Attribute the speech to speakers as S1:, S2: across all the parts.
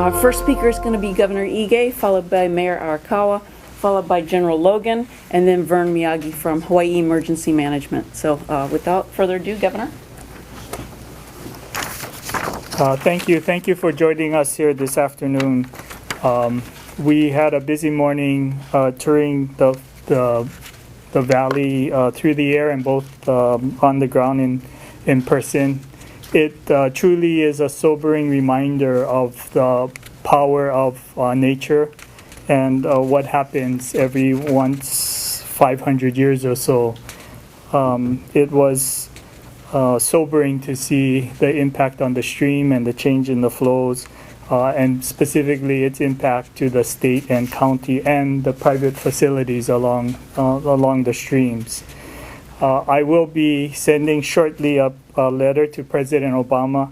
S1: Our first speaker is going to be Governor Ige, followed by Mayor Arakawa, followed by General Logan, and then Vern Miyagi from Hawaii Emergency Management. So without further ado, Governor.
S2: Thank you. Thank you for joining us here this afternoon. We had a busy morning touring the valley through the air and both on the ground in person. It truly is a sobering reminder of the power of nature and what happens every once 500 years or so. It was sobering to see the impact on the stream and the change in the flows, and specifically its impact to the state and county and the private facilities along the streams. I will be sending shortly a letter to President Obama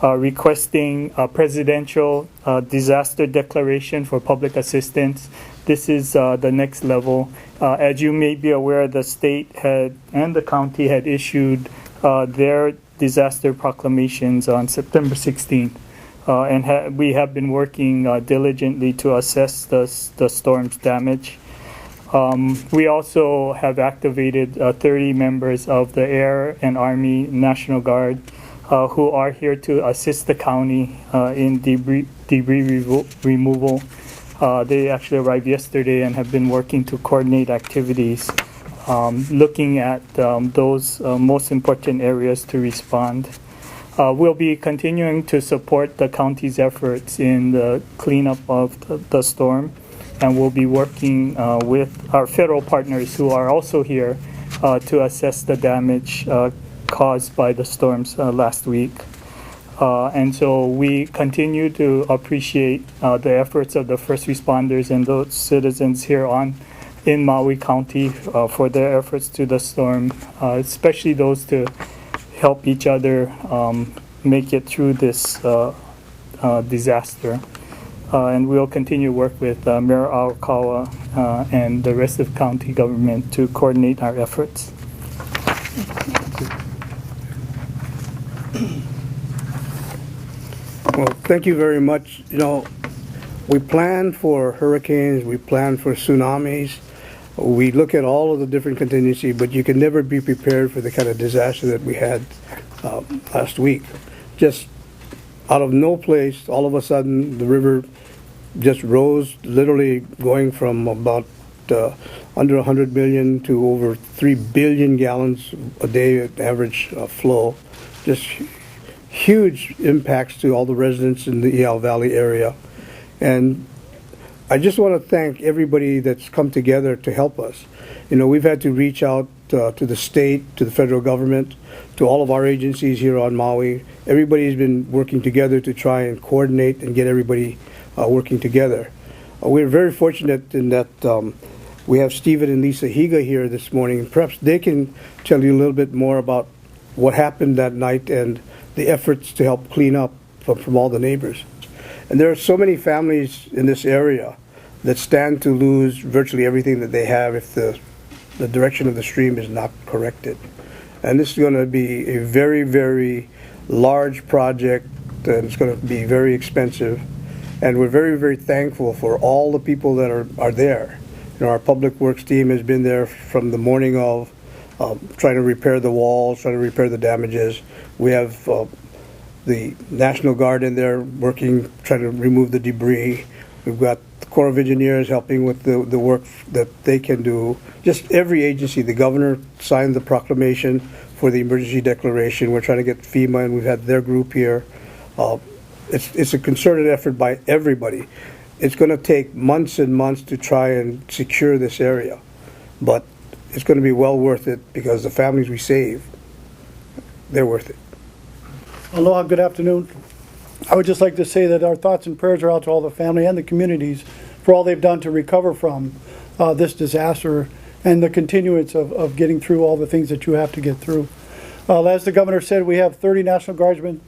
S2: requesting a presidential disaster declaration for public assistance. This is the next level. As you may be aware, the state and the county had issued their disaster proclamations on September 16th. And we have been working diligently to assess the storm's damage. We also have activated 30 members of the Air and Army National Guard who are here to assist the county in debris removal. They actually arrived yesterday and have been working to coordinate activities, looking at those most important areas to respond. We'll be continuing to support the county's efforts in the cleanup of the storm, and we'll be working with our federal partners who are also here to assess the damage caused by the storms last week. And so we continue to appreciate the efforts of the first responders and those citizens here in Maui County for their efforts to the storm, especially those to help each other make it through this disaster. And we'll continue to work with Mayor Arakawa and the rest of county government to coordinate our efforts.
S3: Well, thank you very much. You know, we plan for hurricanes, we plan for tsunamis, we look at all of the different contingencies, but you can never be prepared for the kind of disaster that we had last week. Just out of no place, all of a sudden, the river just rose, literally going from about under 100 million to over 3 billion gallons a day average flow. Just huge impacts to all the residents in the ʻīao Valley area. And I just want to thank everybody that's come together to help us. You know, we've had to reach out to the state, to the federal government, to all of our agencies here on Maui. Everybody's been working together to try and coordinate and get everybody working together. We're very fortunate in that we have Stephen and Lisa Higa here this morning. Perhaps they can tell you a little bit more about what happened that night and the efforts to help clean up from all the neighbors. And there are so many families in this area that stand to lose virtually everything that they have if the direction of the stream is not corrected. And this is going to be a very, very large project, and it's going to be very expensive. And we're very, very thankful for all the people that are there. You know, our public works team has been there from the morning of trying to repair the walls, trying to repair the damages. We have the National Guard in there working, trying to remove the debris. We've got the Corps of Engineers helping with the work that they can do. Just every agency. The governor signed the proclamation for the emergency declaration. We're trying to get FEMA, and we've had their group here. It's a concerted effort by everybody. It's going to take months and months to try and secure this area, but it's going to be well worth it because the families we save, they're worth it.
S4: Aloha, good afternoon. I would just like to say that our thoughts and prayers are out to all the family and the communities for all they've done to recover from this disaster and the continuance of getting through all the things that you have to get through. As the governor said, we have 30 National Guardsmen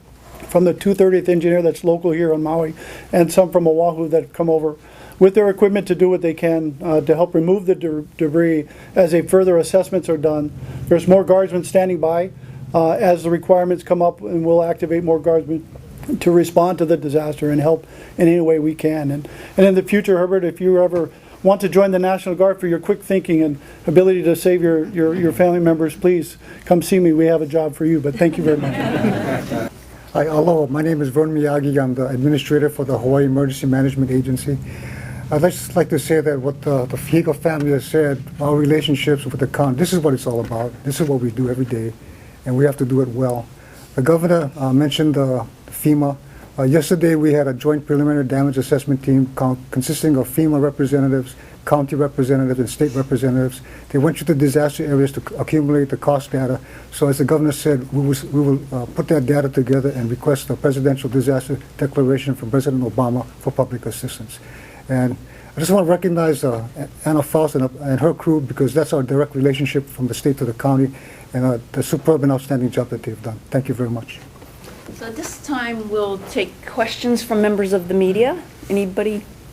S4: from the 230th Engineer that's local here on Maui and some from Oahu that have come over with their equipment to do what they can to help remove the debris as further assessments are done. There's more guardsmen standing by as the requirements come up, and we'll activate more guardsmen to respond to the disaster and help in any way we can. And in the future, Herbert, if you ever want to join the National Guard for your quick thinking and ability to save your family members, please come see me. We have a job for you, but thank you very much.
S5: Hi, aloha. My name is Vern Miyagi. I'm the administrator for the Hawaii Emergency Management Agency. I'd just like to say that what the Fihika family has said, our relationships with the county, this is what it's all about. This is what we do every day, and we have to do it well. The governor mentioned FEMA. Yesterday we had a joint preliminary damage assessment team consisting of FEMA representatives, county representatives, and state representatives. They went to the disaster areas to accumulate the cost data. So as the governor said, we will put that data together and request a presidential disaster declaration from President Obama for public assistance. And I just want to recognize Anna Faust and her crew, because that's our direct relationship from the state to the county, and the superb and outstanding job that they've done. Thank you very much.
S1: So at this time, we'll take questions from members of the media. Anybody